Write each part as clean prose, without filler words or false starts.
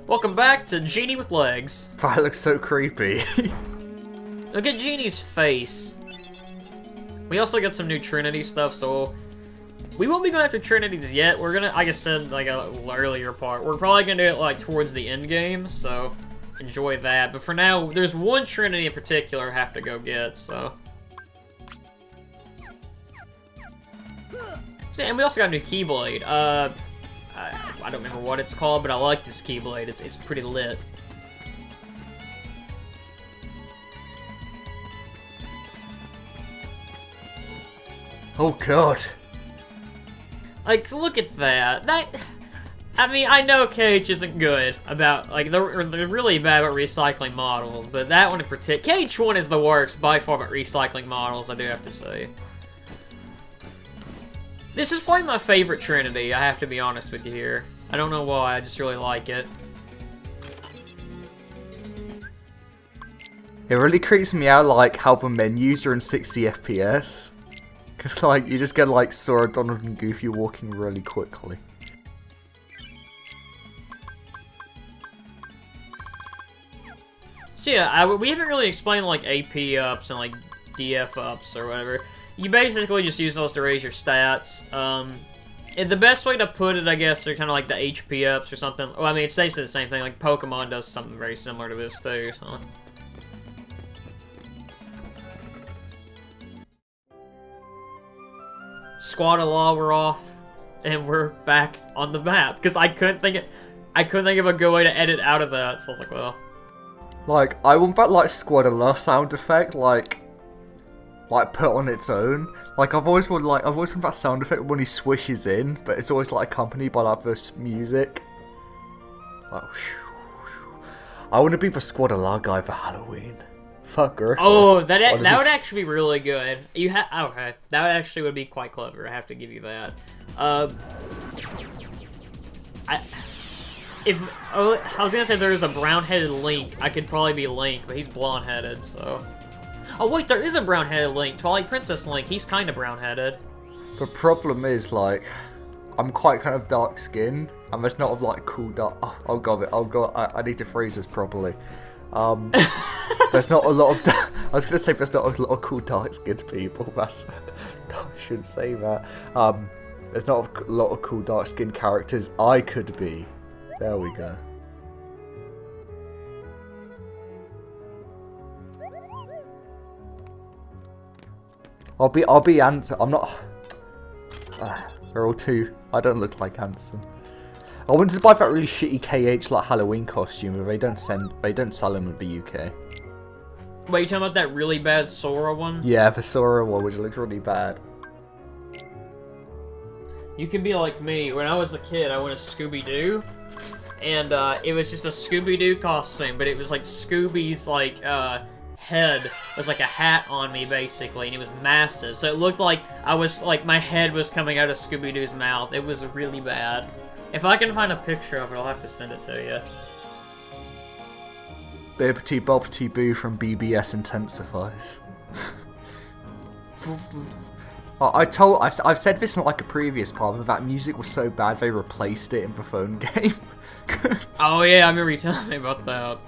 Welcome back to Genie with Legs. That looks so creepy. Look at Genie's face. We also got some new Trinity stuff, so we won't be going after Trinities yet. We're gonna, like I said, like a earlier part, we're probably gonna do it like towards the end game, so enjoy that. But for now, there's one Trinity in particular I have to go get, so. So, and we also got a new Keyblade. I don't remember what it's called, but I like this Keyblade. It's pretty lit. Oh god. Like, look at that. I mean, I know KH isn't good about, like, they're really bad about recycling models, but that one in particular, KH1 is the worst by far about recycling models, I do have to say. This is probably my favorite Trinity, I have to be honest with you here. I don't know why, I just really like it. It really creeps me out, like, how the menus are in 60 FPS. Cause, like, you just get, like, Sora, Donald, and Goofy walking really quickly. So yeah, we haven't really explained, like, AP ups and, like, DF ups or whatever. You basically just use those to raise your stats. And the best way to put it, I guess, are kind of like the HP ups or something. Well, I mean, it's basically the same thing. Like, Pokemon does something very similar to this, too, so. Squad of Law, we're off. And we're back on the map. Because I couldn't think of a good way to edit out of that, so I was like, well. Like, I want that, like, Squad of Love sound effect, like, put on its own. Like, I've always wanted that sound effect when he swishes in, but it's always, like, accompanied by, like, this music. Like, I want to be the Squad of Love guy for Halloween. Fuck Griffin. Oh, that would actually be really good. Okay, that actually would be quite clever. I have to give you that. I was gonna say if there was a brown-headed Link, I could probably be Link, but he's blonde-headed, so. Oh wait, there is a brown-headed Link. Twilight Princess Link. He's kind of brown-headed. The problem is, like, I'm quite kind of dark-skinned, and there's not, like, cool dark. Oh god, I need to phrase this properly. There's not a lot of. I was gonna say there's not a lot of cool dark-skinned people. That's. No, I shouldn't say that. There's not a lot of cool dark-skinned characters I could be. There we go. I'll be Ansem. I'm not. They're all too. I don't look like Ansem. I wanted to buy that really shitty KH like Halloween costume, but they don't sell them in the UK. Wait, you talking about that really bad Sora one? Yeah, the Sora one, which looks really bad. You can be like me. When I was a kid, I went as Scooby-Doo, and it was just a Scooby-Doo costume, but it was like Scooby's like head was like a hat on me basically, and it was massive. So it looked like I was like my head was coming out of Scooby-Doo's mouth. It was really bad. If I can find a picture of it, I'll have to send it to you. Bibbity Bobbity Boo from BBS intensifies. I've said this in like a previous part, but that music was so bad they replaced it in the phone game. Oh yeah, I remember you telling me about that.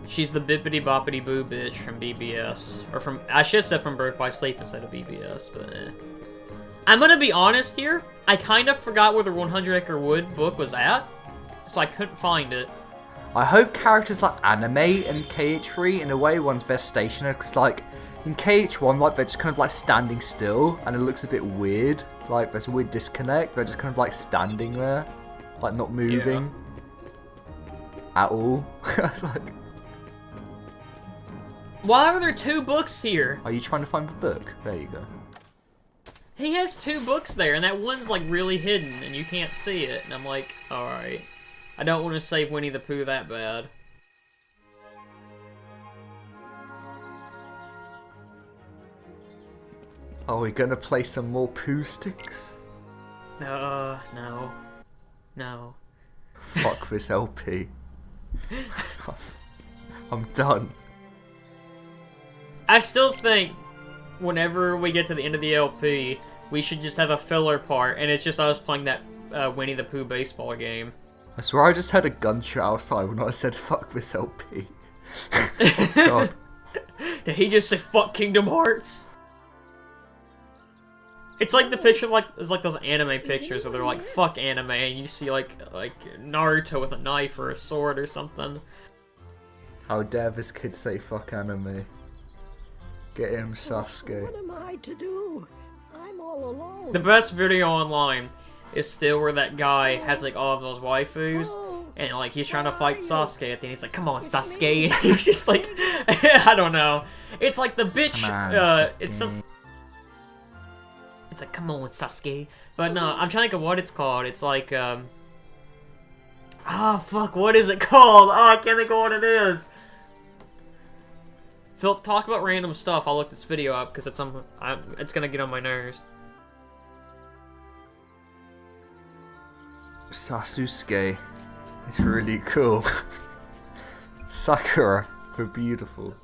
She's the Bibbity Boppity Boo bitch from BBS. Or from, I should have said from Birth by Sleep instead of BBS, but eh. I'm gonna be honest here, I kind of forgot where the 100 Acre Wood book was at, so I couldn't find it. I hope characters like animate in KH3 in a way once they're stationary, because like, in KH1, like, they're just kind of like standing still, and it looks a bit weird. Like, there's a weird disconnect, they're just kind of like standing there, like not moving. Yeah. At all. Like, why are there two books here? Are you trying to find the book? There you go. He has two books there, and that one's like really hidden, and you can't see it. And I'm like, alright. I don't want to save Winnie the Pooh that bad. Are we gonna play some more Pooh sticks? No. No. Fuck this LP. I'm done. I still think whenever we get to the end of the LP, we should just have a filler part, and it's just us playing that Winnie the Pooh baseball game. I swear I just heard a gunshot outside when I said fuck this LP. God. Did he just say fuck Kingdom Hearts? It's like the picture, like it's like those anime pictures where they're like fuck anime, and you see like Naruto with a knife or a sword or something. How dare this kid say fuck anime? Get him, Sasuke. What am I to do? I'm all alone. The best video online is still where that guy has like all of those waifus, and like he's trying to fight Sasuke at the end. He's like, "Come on, Sasuke!" And he's just like, I don't know. It's like the bitch. It's some. It's like, "Come on, Sasuke!" But no, I'm trying to think of what it's called. It's like fuck, what is it called? Oh, I can't think of what it is. Philip, talk about random stuff. I'll look this video up because it's gonna get on my nerves. Sasuke is really cool. Sakura, we're beautiful.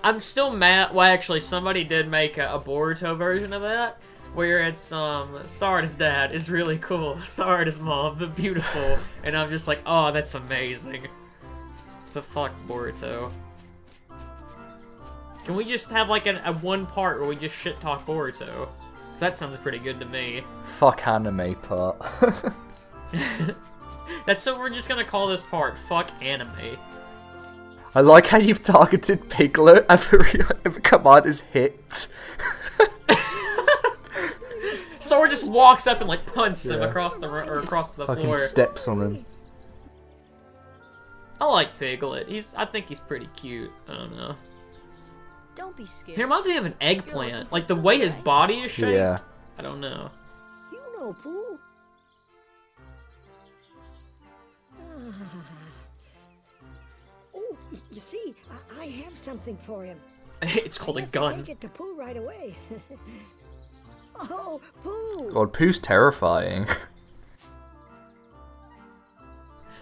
I'm still mad. Well, actually, somebody did make a Boruto version of that, where it's Sarada's dad is really cool, Sarada's mom, the beautiful, and I'm just like, oh, that's amazing. The fuck, Boruto. Can we just have like a one part where we just shit talk Boruto? That sounds pretty good to me. Fuck anime part. That's what we're just gonna call this part. Fuck anime. I like how you've targeted Piglet. Every command is hit. Sora just walks up and like punches him Yeah. across the Fucking floor. steps on him. I like Piglet. I think he's pretty cute. I don't know. Don't be scared. He reminds me of an eggplant. Like the way his body is shaped. Yeah. I don't know. You know, Pooh. Oh, you see, I have something for him. It's called a I have to gun. Take it to Pooh right away. Oh, Pooh! God, Pooh's terrifying.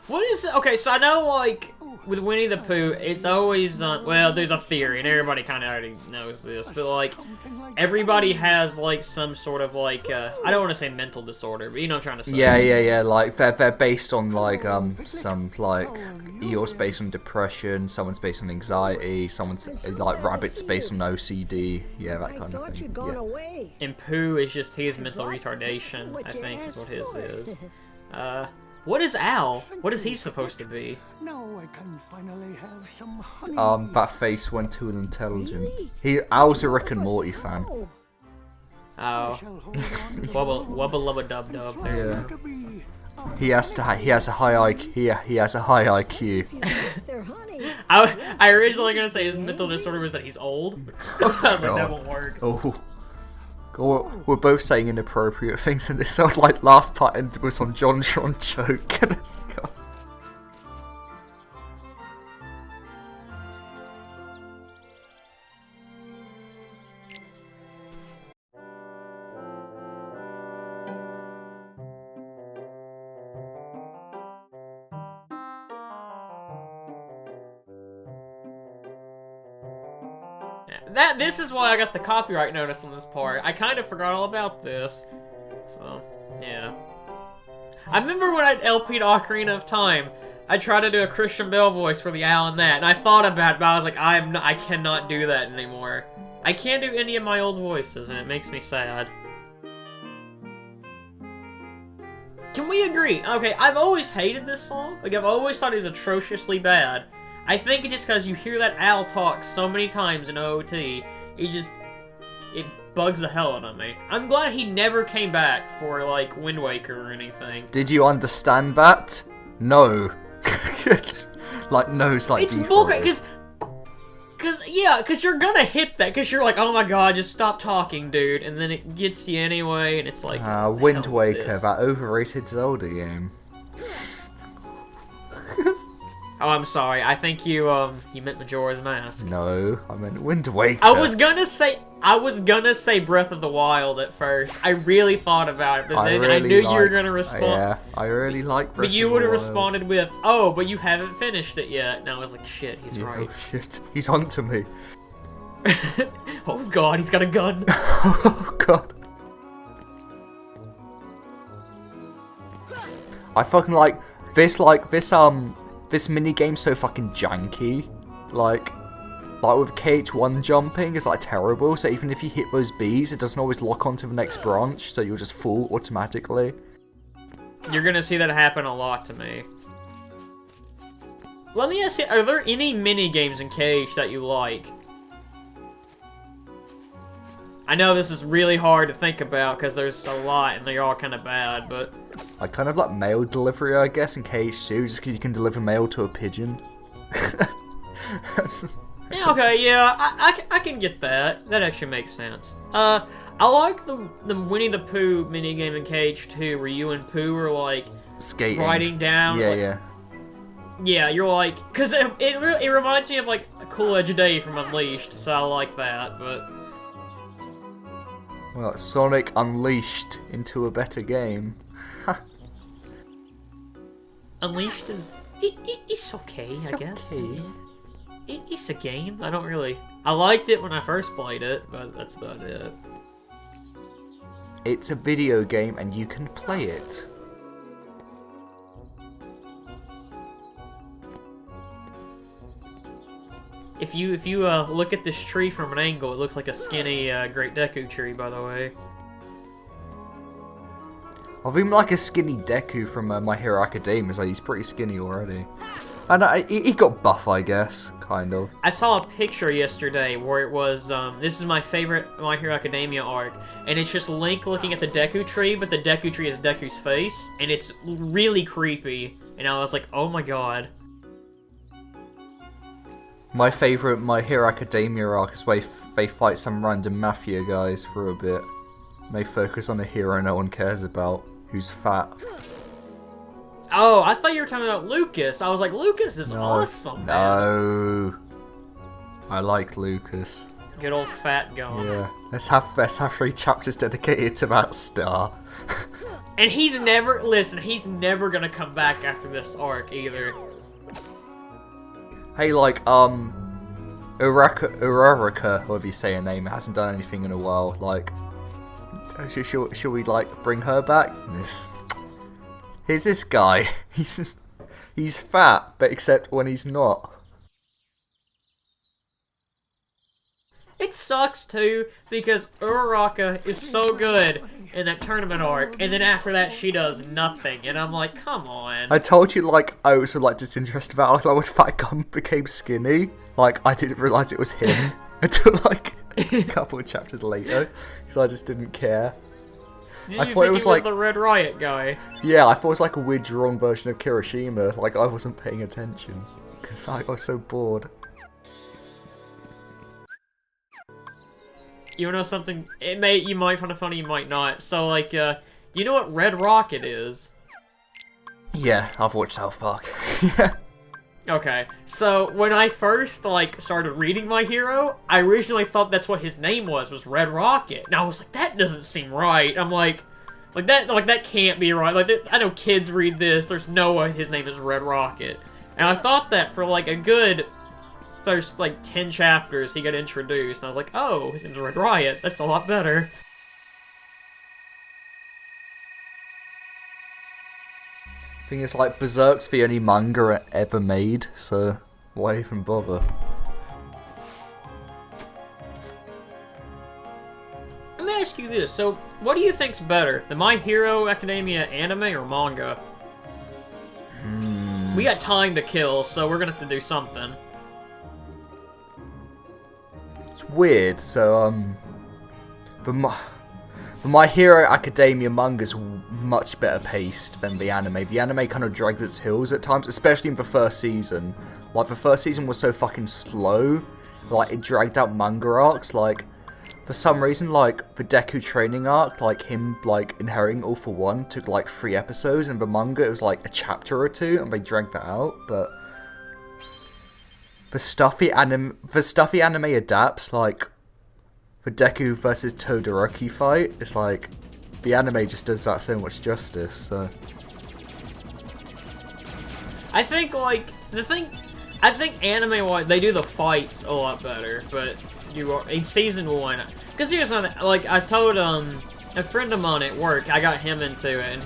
What is it? Okay, so I know, like, with Winnie the Pooh, it's always, well, there's a theory, and everybody kind of already knows this, but, like, everybody has, like, some sort of, like, I don't want to say mental disorder, but you know what I'm trying to say. Yeah. Like they're based on like some like yours based on depression, someone's based on anxiety, someone's like Rabbit's based on OCD. Yeah, that I kind of thought thing. you'd gone Yeah. away. And Pooh is just, he has mental retardation, I think, is what his is. What is Al? What is he supposed to be? Now I can finally have some honey. That face went too intelligent. Al's a Rick and Morty fan. Oh, Oh. Shall hold on Wubba lubba dub dub. There you Yeah. go. to be. He has a high IQ. He has a high IQ. if you like their honey. I originally gonna say his mental disorder was that he's old. I was like, that God. won't work. Oh. God, we're both saying inappropriate things in this. Sounds like last part was on John Tron joke. God. This is why I got the copyright notice on this part. I kind of forgot all about this. So, yeah. I remember when I LP'd Ocarina of Time, I tried to do a Christian Bale voice for the Al and that, and I thought about it, but I was like, I cannot do that anymore. I can't do any of my old voices, and it makes me sad. Can we agree? Okay, I've always hated this song. Like, I've always thought it was atrociously bad. I think it's just because you hear that Al talk so many times in OOT, it bugs the hell out of me. I'm glad he never came back for, like, Wind Waker or anything. Did you understand that? No. Like no's like It's default. bullcrap, because you're gonna hit that, because you're like, oh my god, just stop talking, dude, and then it gets you anyway, and it's like, what the Wind hell is Waker, this? that overrated Zelda game. Oh, I'm sorry, I think you meant Majora's Mask. No, I meant Wind Waker. I was gonna say Breath of the Wild at first. I really thought about it, but then I knew you were gonna respond. Yeah, I really like Breath But you of would the have Wild. responded with, oh, but you haven't finished it yet. And I was like, shit, he's Yeah, right. Oh shit, he's onto me. Oh god, he's got a gun. Oh god. I fucking like this mini game's so fucking janky. Like with KH1 jumping is like terrible, so even if you hit those bees, it doesn't always lock onto the next branch, so you'll just fall automatically. You're gonna see that happen a lot to me. Let me ask you, are there any mini games in KH that you like? I know this is really hard to think about because there's a lot and they're all kind of bad, but... I kind of like mail delivery, I guess, in KH2, just because you can deliver mail to a pigeon. Yeah, okay, yeah, I can get that. That actually makes sense. I like the Winnie the Pooh minigame in KH2 where you and Pooh are, like, skating. riding down. Yeah, like, yeah. Yeah, you're like... Because it reminds me of, like, a Cool Edge Day from Unleashed, so I like that, but... Well, Sonic Unleashed into a better game. Unleashed is... It's okay, I guess. Okay. It's a game. I don't really... I liked it when I first played it, but that's about it. It's a video game and you can play it. If you look at this tree from an angle, it looks like a skinny Great Deku tree, by the way. I've even like a skinny Deku from My Hero Academia, so he's pretty skinny already. And he got buff, I guess, kind of. I saw a picture yesterday where it was, this is my favorite My Hero Academia arc, and it's just Link looking at the Deku tree, but the Deku tree is Deku's face, and it's really creepy, and I was like, oh my god. My favourite My Hero Academia arc is where they fight some random mafia guys for a bit. And they focus on a hero no one cares about, who's fat. Oh, I thought you were talking about Lucas. I was like, Lucas is awesome, man. No. I like Lucas. Good old fat guy. Yeah. Let's have 3 chapters dedicated to that star. And he's never gonna come back after this arc either. Hey, like, Uraraka, however you say her name, hasn't done anything in a while. Like, should we, like, bring her back? Here's this guy. He's fat, but except when he's not. It sucks, too, because Uraraka is so good in that tournament arc, and then after that she does nothing, and I'm like, come on. I told you, like, I was like disinterested about like when Fat Gun became skinny. Like, I didn't realise it was him until like a couple of chapters later, because I just didn't care. Yeah, I thought it was like the Red Riot guy. Yeah, I thought it was like a weird drawn version of Kirishima. Like, I wasn't paying attention because I was so bored. You know something? You might find it funny, you might not. So, like, you know what Red Rocket is? Yeah, I've watched South Park. Yeah. Okay, so when I first, like, started reading My Hero, I originally thought that's what his name was Red Rocket. And I was like, that doesn't seem right. I'm like that can't be right. Like, I know kids read this. There's no way his name is Red Rocket. And I thought that for, like, a good first, like, 10 chapters he got introduced. And I was like, oh, his name's Red Riot. That's a lot better. Thing is, like, Berserk's the only manga ever made, so why even bother? Let me ask you this. So, what do you think's better, the My Hero Academia anime or manga? We got time to kill, so we're gonna have to do something. It's weird, so, the My Hero Academia manga's much better paced than the anime. The anime kind of dragged its heels at times, especially in the first season. Like, the first season was so fucking slow, like, it dragged out manga arcs, like, for some reason, like, the Deku training arc, like, him, like, inheriting All For One took, like, 3 episodes, and the manga, it was, like, a chapter or 2, and they dragged that out, but the stuffy anime adapts, like, the Deku versus Todoroki fight, it's like, the anime just does that so much justice, so. I think, like, I think anime-wise, they do the fights a lot better, but in season 1, because here's another, like, I told, a friend of mine at work, I got him into it, and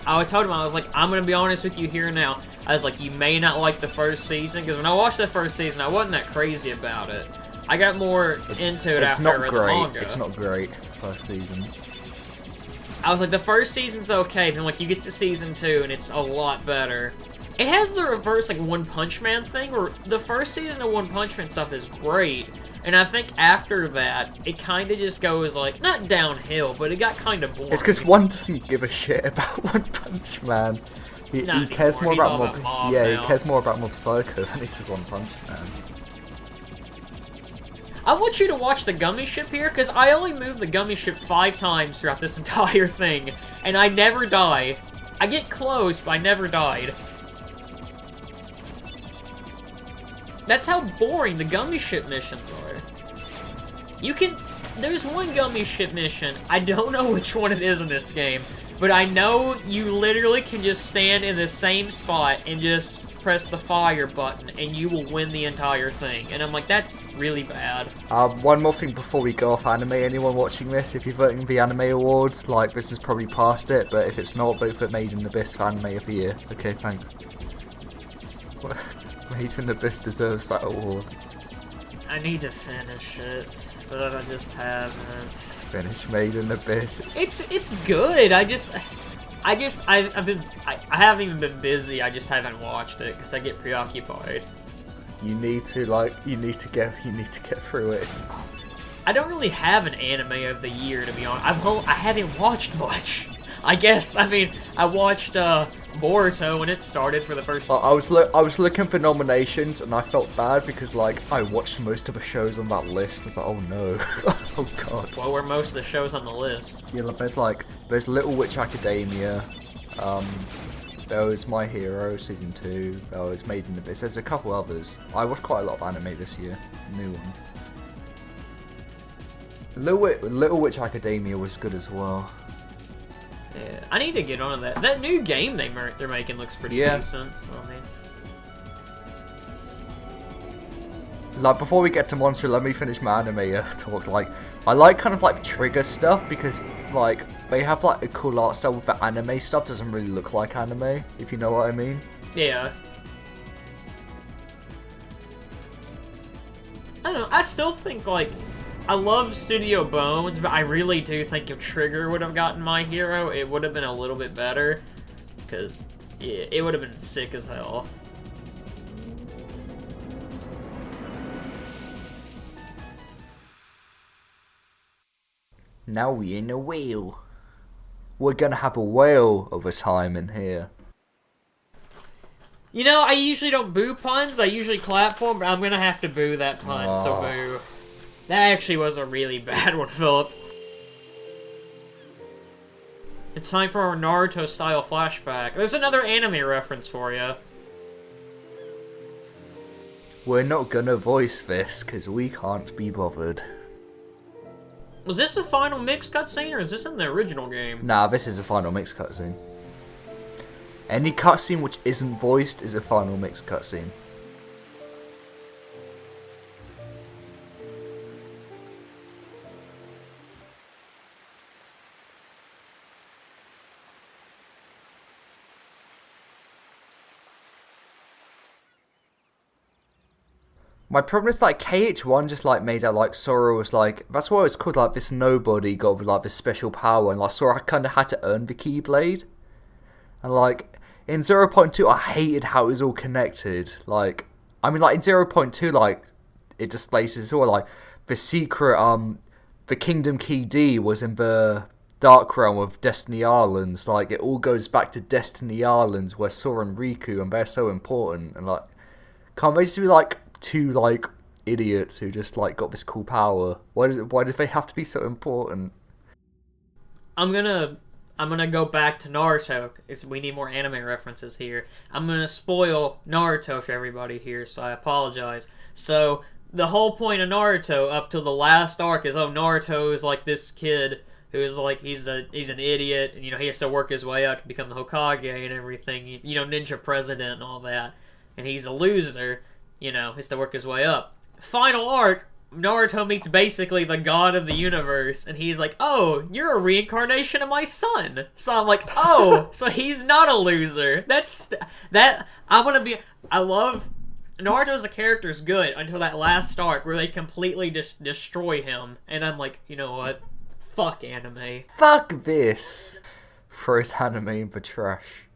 I told him, I was like, I'm gonna be honest with you here and now. I was like, you may not like the first season, because when I watched the first season, I wasn't that crazy about it. I got more into it after I read the manga. It's not great, first season. I was like, the first season's okay, but like, you get to season 2, and it's a lot better. It has the reverse, like, One Punch Man thing, where the first season of One Punch Man stuff is great, and I think after that, it kind of just goes, like, not downhill, but it got kind of boring. It's because one doesn't give a shit about One Punch Man. He cares more about Mob. Yeah, he cares more about Mob Psycho than he does One Punch Man. I want you to watch the Gummy Ship here, because I only moved the Gummy Ship 5 times throughout this entire thing, and I never die. I get close, but I never died. That's how boring the Gummy Ship missions are. There's one Gummy Ship mission, I don't know which one it is in this game, but I know you literally can just stand in the same spot and just press the fire button and you will win the entire thing. And I'm like, that's really bad. One more thing before we go off anime. Anyone watching this, if you're voting the Anime Awards, like, this is probably past it, but if it's not, vote for Made in Abyss for Anime of the Year. Okay, thanks. Made in Abyss deserves that award. I need to finish it, but I just haven't. Finish Made in Abyss. It's good. I haven't even been busy. I just haven't watched it because I get preoccupied. You need to get through it. I don't really have an anime of the year, to be honest. I haven't watched much. I guess. I mean, I watched Boruto when it started for the first. I was looking for nominations and I felt bad because like I watched most of the shows on that list. I was like, oh no, oh god. What were most of the shows on the list? Yeah, there's Little Witch Academia. There was My Hero Season 2. There was Made in Abyss. There's a couple others. I watched quite a lot of anime this year, new ones. Little Witch Academia was good as well. Yeah, I need to get on that. That new game they're making looks pretty decent. So I mean, like before we get to Monster, let me finish my anime talk. Like, I like kind of like Trigger stuff because like they have like a cool art style with the anime stuff. Doesn't really look like anime, if you know what I mean. Yeah. I don't know. I still think like. I love Studio Bones, but I really do think if Trigger would have gotten My Hero, it would have been a little bit better. Because yeah, it would have been sick as hell. Now we in a whale. We're gonna have a whale of a time in here. You know, I usually don't boo puns. I usually clap for them, but I'm gonna have to boo that pun, so boo. That actually was a really bad one, Philip. It's time for our Naruto-style flashback. There's another anime reference for you. We're not gonna voice this, because we can't be bothered. Was this a final mix cutscene, or is this in the original game? Nah, this is a final mix cutscene. Any cutscene which isn't voiced is a final mix cutscene. My problem is like KH1 just like made out like Sora was like, that's what it's called, like this nobody got like this special power, and like Sora kind of had to earn the Keyblade. And like in 0.2 I hated how it was all connected. Like, I mean like in 0.2 like it displays it's all like the secret the Kingdom Key D was in the Dark Realm of Destiny Islands. Like it all goes back to Destiny Islands where Sora and Riku, and they're so important, and like can't they just be like two like idiots who just like got this cool power? Why did they have to be so important? I'm gonna go back to Naruto because we need more anime references here. I'm gonna spoil Naruto for everybody here, so I apologize. So the whole point of Naruto up till the last arc is, oh, Naruto is like this kid who is like he's an idiot, and you know he has to work his way up to become the Hokage and everything, you know, ninja president and all that, and he's a loser. You know, has to work his way up. Final arc, Naruto meets basically the god of the universe, and he's like, "Oh, you're a reincarnation of my son." So I'm like, "Oh, so he's not a loser." I love Naruto as a character is good until that last arc where they completely just destroy him, and I'm like, you know what? Fuck anime. Fuck this. Throws anime in the trash.